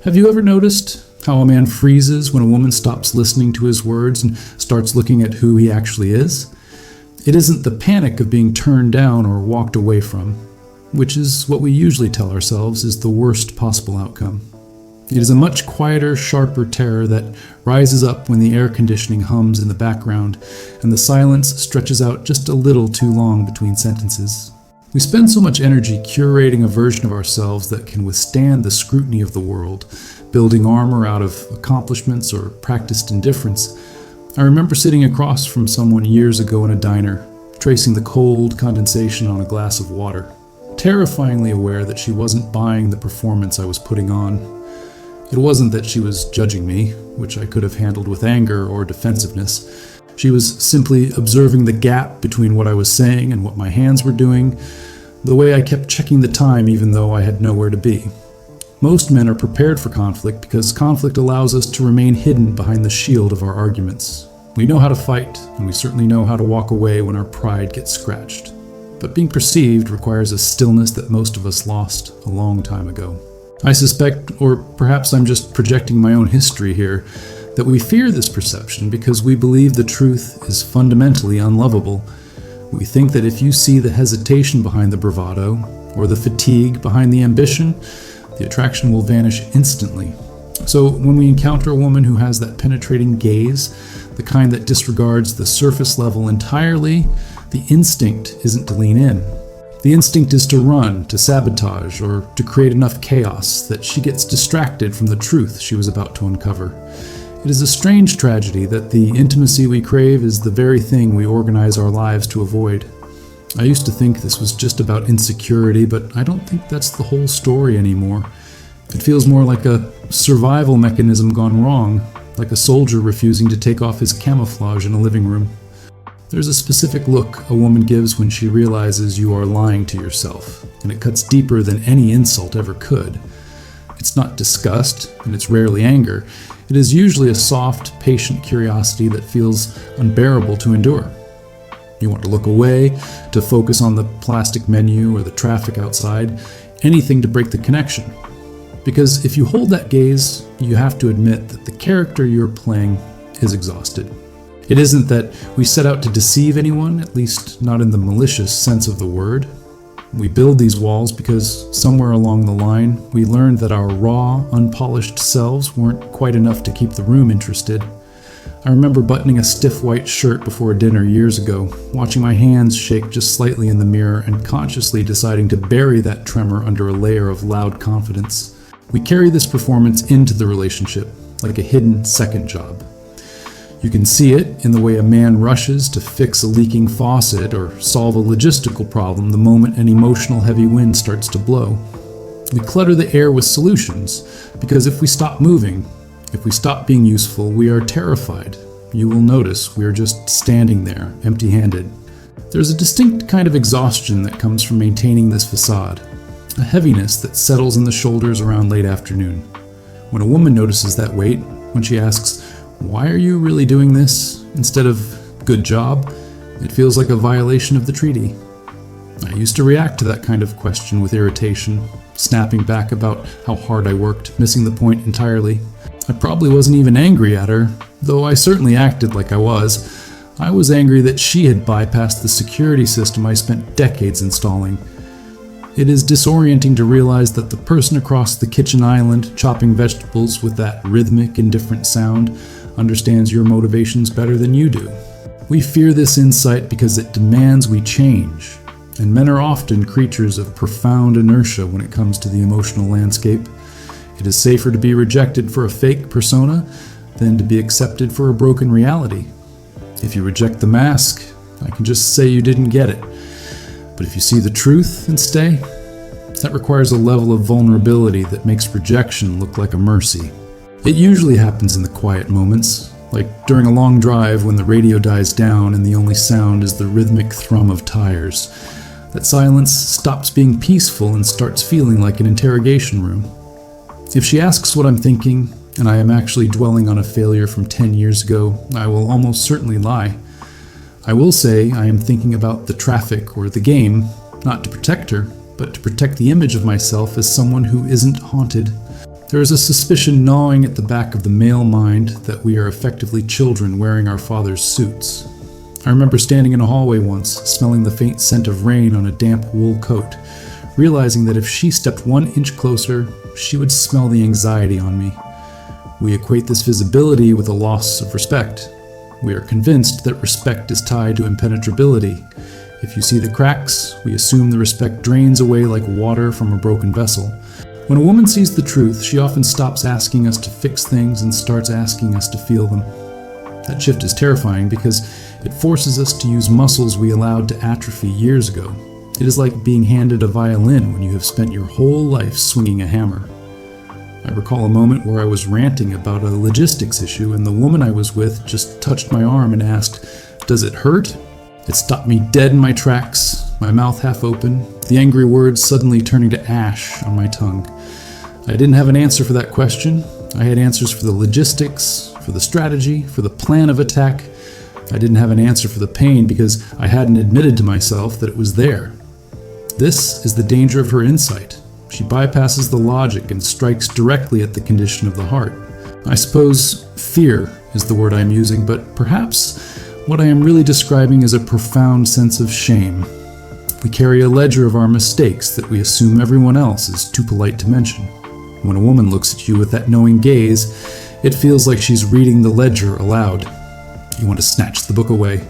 Have you ever noticed how a man freezes when a woman stops listening to his words and starts looking at who he actually is? It isn't the panic of being turned down or walked away from, which is what we usually tell ourselves is the worst possible outcome. It is a much quieter, sharper terror that rises up when the air conditioning hums in the background and the silence stretches out just a little too long between sentences. We spend so much energy curating a version of ourselves that can withstand the scrutiny of the world, building armor out of accomplishments or practiced indifference. I remember sitting across from someone years ago in a diner, tracing the cold condensation on a glass of water, terrifyingly aware that she wasn't buying the performance I was putting on. It wasn't that she was judging me, which I could have handled with anger or defensiveness. She was simply observing the gap between what I was saying and what my hands were doing, the way I kept checking the time even though I had nowhere to be. Most men are prepared for conflict because conflict allows us to remain hidden behind the shield of our arguments. We know how to fight, and we certainly know how to walk away when our pride gets scratched. But being perceived requires a stillness that most of us lost a long time ago. I suspect, or perhaps I'm just projecting my own history here, that we fear this perception because we believe the truth is fundamentally unlovable. We think that if you see the hesitation behind the bravado, or the fatigue behind the ambition, the attraction will vanish instantly. So when we encounter a woman who has that penetrating gaze, the kind that disregards the surface level entirely, the instinct isn't to lean in. The instinct is to run, to sabotage, or to create enough chaos that she gets distracted from the truth she was about to uncover. It is a strange tragedy that the intimacy we crave is the very thing we organize our lives to avoid. I used to think this was just about insecurity, but I don't think that's the whole story anymore. It feels more like a survival mechanism gone wrong, like a soldier refusing to take off his camouflage in a living room. There's a specific look a woman gives when she realizes you are lying to yourself, and it cuts deeper than any insult ever could. It's not disgust, and it's rarely anger. It is usually a soft, patient curiosity that feels unbearable to endure. You want to look away, to focus on the plastic menu or the traffic outside, anything to break the connection. Because if you hold that gaze, you have to admit that the character you're playing is exhausted. It isn't that we set out to deceive anyone, at least not in the malicious sense of the word. We build these walls because somewhere along the line, we learned that our raw, unpolished selves weren't quite enough to keep the room interested. I remember buttoning a stiff white shirt before dinner years ago, watching my hands shake just slightly in the mirror and consciously deciding to bury that tremor under a layer of loud confidence. We carry this performance into the relationship, like a hidden second job. You can see it in the way a man rushes to fix a leaking faucet or solve a logistical problem the moment an emotional heavy wind starts to blow. We clutter the air with solutions, because if we stop moving, if we stop being useful, we are terrified. You will notice we are just standing there, empty-handed. There's a distinct kind of exhaustion that comes from maintaining this facade, a heaviness that settles in the shoulders around late afternoon. When a woman notices that weight, when she asks, "Why are you really doing this?" instead of "good job," it feels like a violation of the treaty. I used to react to that kind of question with irritation, snapping back about how hard I worked, missing the point entirely. I probably wasn't even angry at her, though I certainly acted like I was. I was angry that she had bypassed the security system I spent decades installing. It is disorienting to realize that the person across the kitchen island, chopping vegetables with that rhythmic, indifferent sound, understands your motivations better than you do. We fear this insight because it demands we change, and men are often creatures of profound inertia when it comes to the emotional landscape. It is safer to be rejected for a fake persona than to be accepted for a broken reality. If you reject the mask, I can just say you didn't get it. But if you see the truth and stay, that requires a level of vulnerability that makes rejection look like a mercy. It usually happens in the quiet moments, like during a long drive when the radio dies down and the only sound is the rhythmic thrum of tires. That silence stops being peaceful and starts feeling like an interrogation room. If she asks what I'm thinking, and I am actually dwelling on a failure from 10 years ago, I will almost certainly lie. I will say I am thinking about the traffic or the game, not to protect her, but to protect the image of myself as someone who isn't haunted. There is a suspicion gnawing at the back of the male mind that we are effectively children wearing our father's suits. I remember standing in a hallway once, smelling the faint scent of rain on a damp wool coat, realizing that if she stepped 1 inch closer, she would smell the anxiety on me. We equate this visibility with a loss of respect. We are convinced that respect is tied to impenetrability. If you see the cracks, we assume the respect drains away like water from a broken vessel. When a woman sees the truth, she often stops asking us to fix things and starts asking us to feel them. That shift is terrifying because it forces us to use muscles we allowed to atrophy years ago. It is like being handed a violin when you have spent your whole life swinging a hammer. I recall a moment where I was ranting about a logistics issue and the woman I was with just touched my arm and asked, "Does it hurt?" It stopped me dead in my tracks, my mouth half open, the angry words suddenly turning to ash on my tongue. I didn't have an answer for that question. I had answers for the logistics, for the strategy, for the plan of attack. I didn't have an answer for the pain because I hadn't admitted to myself that it was there. This is the danger of her insight. She bypasses the logic and strikes directly at the condition of the heart. I suppose fear is the word I'm using, but perhaps what I am really describing is a profound sense of shame. We carry a ledger of our mistakes that we assume everyone else is too polite to mention. When a woman looks at you with that knowing gaze, it feels like she's reading the ledger aloud. You want to snatch the book away.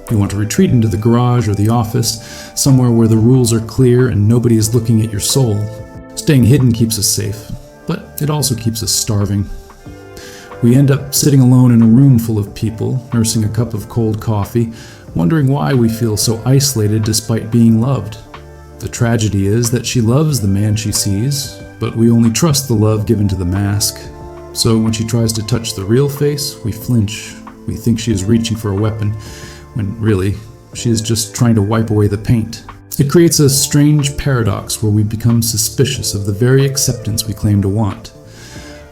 You want to retreat into the garage or the office, somewhere where the rules are clear and nobody is looking at your soul. Staying hidden keeps us safe, but it also keeps us starving. We end up sitting alone in a room full of people, nursing a cup of cold coffee, wondering why we feel so isolated despite being loved. The tragedy is that she loves the man she sees, but we only trust the love given to the mask. So when she tries to touch the real face, we flinch. We think she is reaching for a weapon, when really, she is just trying to wipe away the paint. It creates a strange paradox where we become suspicious of the very acceptance we claim to want.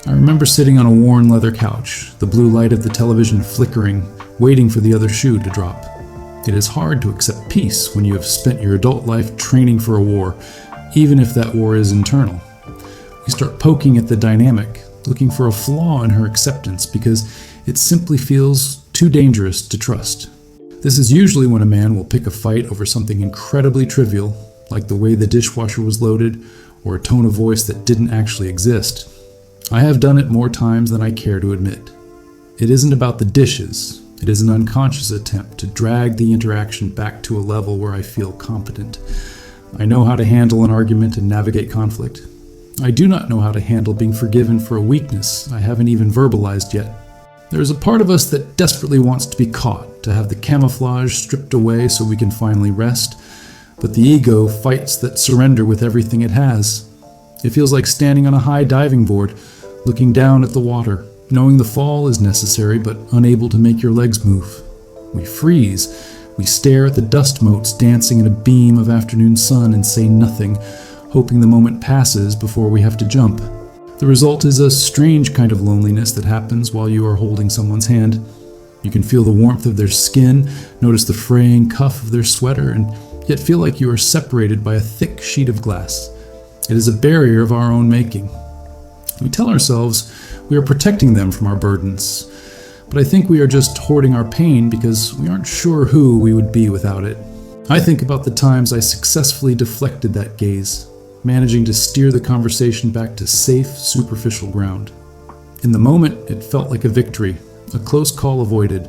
I remember sitting on a worn leather couch, the blue light of the television flickering, waiting for the other shoe to drop. It is hard to accept peace when you have spent your adult life training for a war, even if that war is internal. We start poking at the dynamic, looking for a flaw in her acceptance because it simply feels too dangerous to trust. This is usually when a man will pick a fight over something incredibly trivial, like the way the dishwasher was loaded, or a tone of voice that didn't actually exist. I have done it more times than I care to admit. It isn't about the dishes. It is an unconscious attempt to drag the interaction back to a level where I feel competent. I know how to handle an argument and navigate conflict. I do not know how to handle being forgiven for a weakness I haven't even verbalized yet. There is a part of us that desperately wants to be caught, to have the camouflage stripped away so we can finally rest, but the ego fights that surrender with everything it has. It feels like standing on a high diving board, looking down at the water, knowing the fall is necessary but unable to make your legs move. We freeze. We stare at the dust motes dancing in a beam of afternoon sun and say nothing, hoping the moment passes before we have to jump. The result is a strange kind of loneliness that happens while you are holding someone's hand. You can feel the warmth of their skin, notice the fraying cuff of their sweater, and yet feel like you are separated by a thick sheet of glass. It is a barrier of our own making. We tell ourselves we are protecting them from our burdens, but I think we are just hoarding our pain because we aren't sure who we would be without it. I think about the times I successfully deflected that gaze, managing to steer the conversation back to safe, superficial ground. In the moment, it felt like a victory, a close call avoided.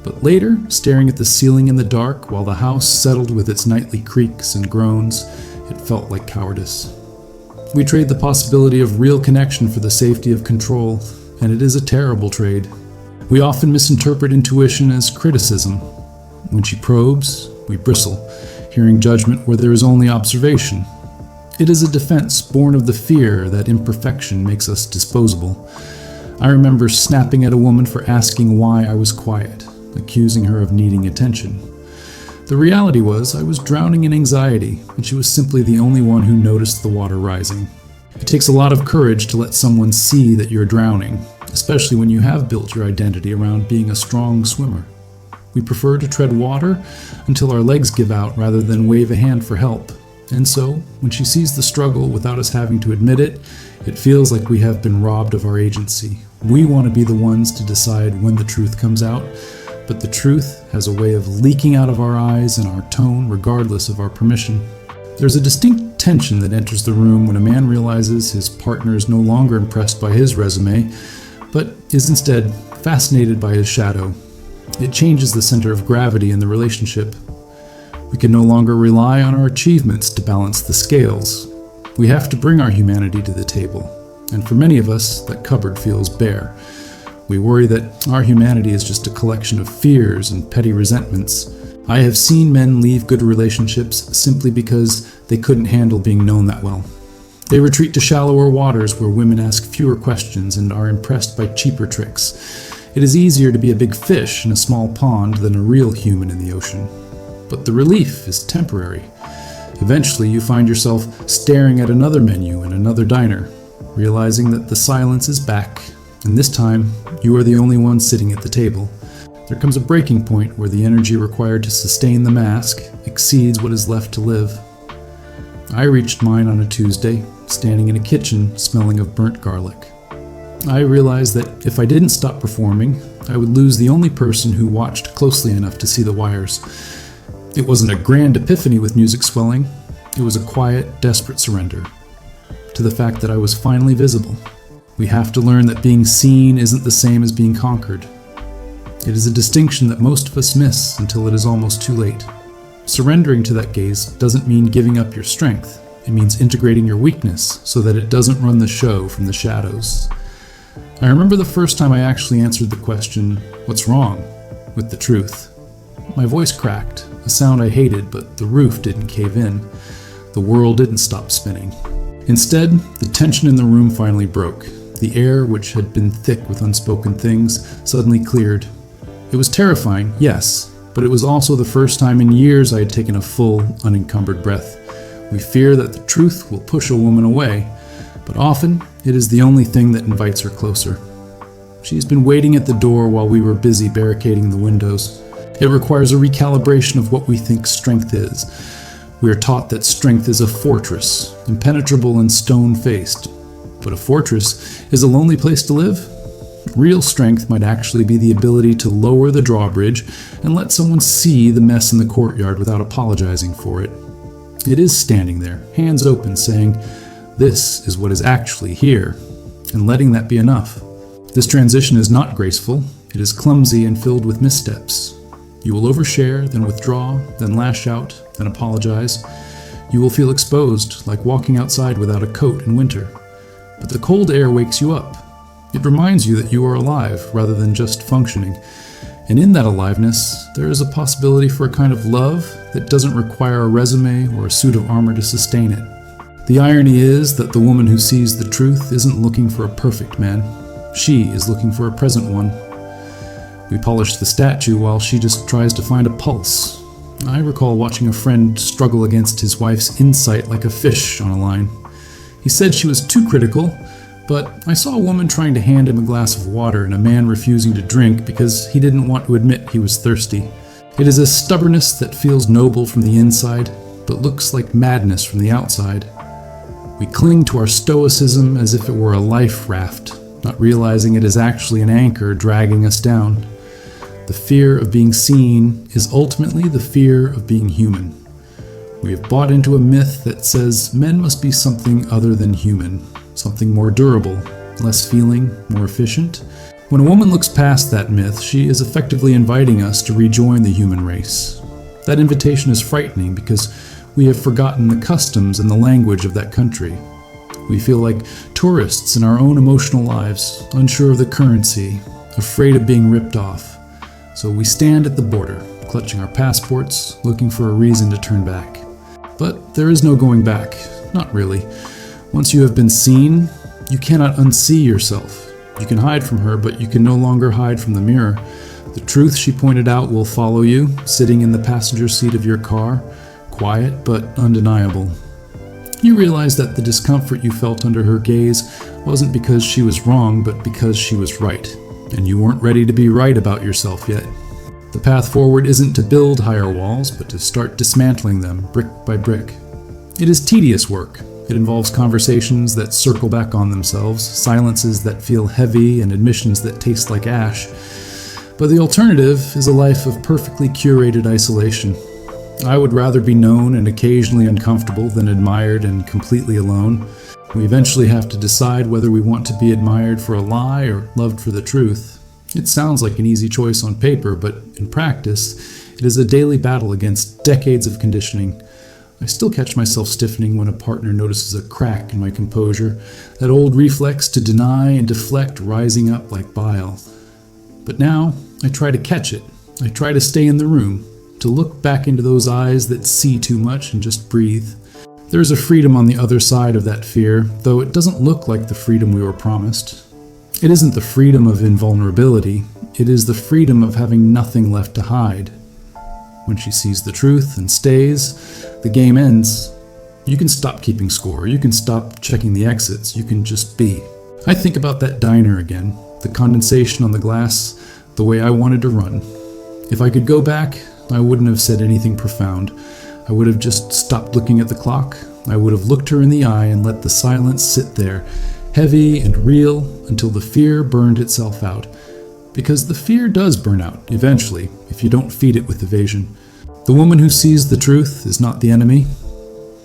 But later, staring at the ceiling in the dark while the house settled with its nightly creaks and groans, it felt like cowardice. We trade the possibility of real connection for the safety of control, and it is a terrible trade. We often misinterpret intuition as criticism. When she probes, we bristle, hearing judgment where there is only observation. It is a defense born of the fear that imperfection makes us disposable. I remember snapping at a woman for asking why I was quiet, accusing her of needing attention. The reality was I was drowning in anxiety, and she was simply the only one who noticed the water rising. It takes a lot of courage to let someone see that you're drowning, especially when you have built your identity around being a strong swimmer. We prefer to tread water until our legs give out rather than wave a hand for help. And so, when she sees the struggle without us having to admit it, it feels like we have been robbed of our agency. We want to be the ones to decide when the truth comes out, but the truth has a way of leaking out of our eyes and our tone regardless of our permission. There's a distinct tension that enters the room when a man realizes his partner is no longer impressed by his resume, but is instead fascinated by his shadow. It changes the center of gravity in the relationship. We can no longer rely on our achievements to balance the scales. We have to bring our humanity to the table, and for many of us, that cupboard feels bare. We worry that our humanity is just a collection of fears and petty resentments. I have seen men leave good relationships simply because they couldn't handle being known that well. They retreat to shallower waters where women ask fewer questions and are impressed by cheaper tricks. It is easier to be a big fish in a small pond than a real human in the ocean. But the relief is temporary. Eventually, you find yourself staring at another menu in another diner, realizing that the silence is back, and this time, you are the only one sitting at the table. There comes a breaking point where the energy required to sustain the mask exceeds what is left to live. I reached mine on a Tuesday, standing in a kitchen smelling of burnt garlic. I realized that if I didn't stop performing, I would lose the only person who watched closely enough to see the wires. It wasn't a grand epiphany with music swelling. It was a quiet, desperate surrender to the fact that I was finally visible. We have to learn that being seen isn't the same as being conquered. It is a distinction that most of us miss until it is almost too late. Surrendering to that gaze doesn't mean giving up your strength. It means integrating your weakness so that it doesn't run the show from the shadows. I remember the first time I actually answered the question, "What's wrong?" with the truth. My voice cracked, a sound I hated, but the roof didn't cave in. The world didn't stop spinning. Instead, the tension in the room finally broke. The air, which had been thick with unspoken things, suddenly cleared. It was terrifying, yes, but it was also the first time in years I had taken a full, unencumbered breath. We fear that the truth will push a woman away, but often it is the only thing that invites her closer. She's been waiting at the door while we were busy barricading the windows. It requires a recalibration of what we think strength is. We are taught that strength is a fortress, impenetrable and stone-faced. But a fortress is a lonely place to live. Real strength might actually be the ability to lower the drawbridge and let someone see the mess in the courtyard without apologizing for it. It is standing there, hands open, saying, "This is what is actually here," and letting that be enough. This transition is not graceful. It is clumsy and filled with missteps. You will overshare, then withdraw, then lash out, then apologize. You will feel exposed, like walking outside without a coat in winter. But the cold air wakes you up. It reminds you that you are alive rather than just functioning. And in that aliveness, there is a possibility for a kind of love that doesn't require a resume or a suit of armor to sustain it. The irony is that the woman who sees the truth isn't looking for a perfect man. She is looking for a present one. We polish the statue while she just tries to find a pulse. I recall watching a friend struggle against his wife's insight like a fish on a line. He said she was too critical, but I saw a woman trying to hand him a glass of water and a man refusing to drink because he didn't want to admit he was thirsty. It is a stubbornness that feels noble from the inside, but looks like madness from the outside. We cling to our stoicism as if it were a life raft, not realizing it is actually an anchor dragging us down. The fear of being seen is ultimately the fear of being human. We have bought into a myth that says men must be something other than human, something more durable, less feeling, more efficient. When a woman looks past that myth, she is effectively inviting us to rejoin the human race. That invitation is frightening because we have forgotten the customs and the language of that country. We feel like tourists in our own emotional lives, unsure of the currency, afraid of being ripped off. So we stand at the border, clutching our passports, looking for a reason to turn back. But there is no going back, not really. Once you have been seen, you cannot unsee yourself. You can hide from her, but you can no longer hide from the mirror. The truth she pointed out will follow you, sitting in the passenger seat of your car, quiet but undeniable. You realize that the discomfort you felt under her gaze wasn't because she was wrong, but because she was right, and you weren't ready to be right about yourself yet. The path forward isn't to build higher walls, but to start dismantling them brick by brick. It is tedious work. It involves conversations that circle back on themselves, silences that feel heavy, and admissions that taste like ash. But the alternative is a life of perfectly curated isolation. I would rather be known and occasionally uncomfortable than admired and completely alone. We eventually have to decide whether we want to be admired for a lie or loved for the truth. It sounds like an easy choice on paper, but in practice, it is a daily battle against decades of conditioning. I still catch myself stiffening when a partner notices a crack in my composure, that old reflex to deny and deflect rising up like bile. But now, I try to catch it. I try to stay in the room, to look back into those eyes that see too much and just breathe. There is a freedom on the other side of that fear, though it doesn't look like the freedom we were promised. It isn't the freedom of invulnerability, it is the freedom of having nothing left to hide. When she sees the truth and stays, the game ends. You can stop keeping score, you can stop checking the exits, you can just be. I think about that diner again, the condensation on the glass, the way I wanted to run. If I could go back, I wouldn't have said anything profound. I would have just stopped looking at the clock. I would have looked her in the eye and let the silence sit there, heavy and real, until the fear burned itself out. Because the fear does burn out, eventually, if you don't feed it with evasion. The woman who sees the truth is not the enemy.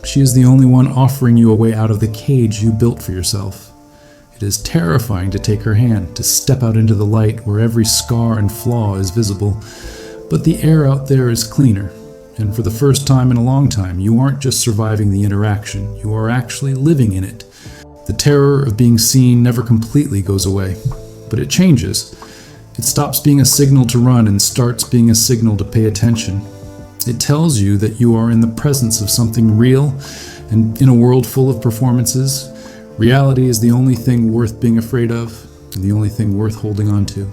She is the only one offering you a way out of the cage you built for yourself. It is terrifying to take her hand, to step out into the light where every scar and flaw is visible. But the air out there is cleaner, and for the first time in a long time, you aren't just surviving the interaction, you are actually living in it. The terror of being seen never completely goes away, but it changes. It stops being a signal to run and starts being a signal to pay attention. It tells you that you are in the presence of something real, and in a world full of performances, reality is the only thing worth being afraid of, and the only thing worth holding on to.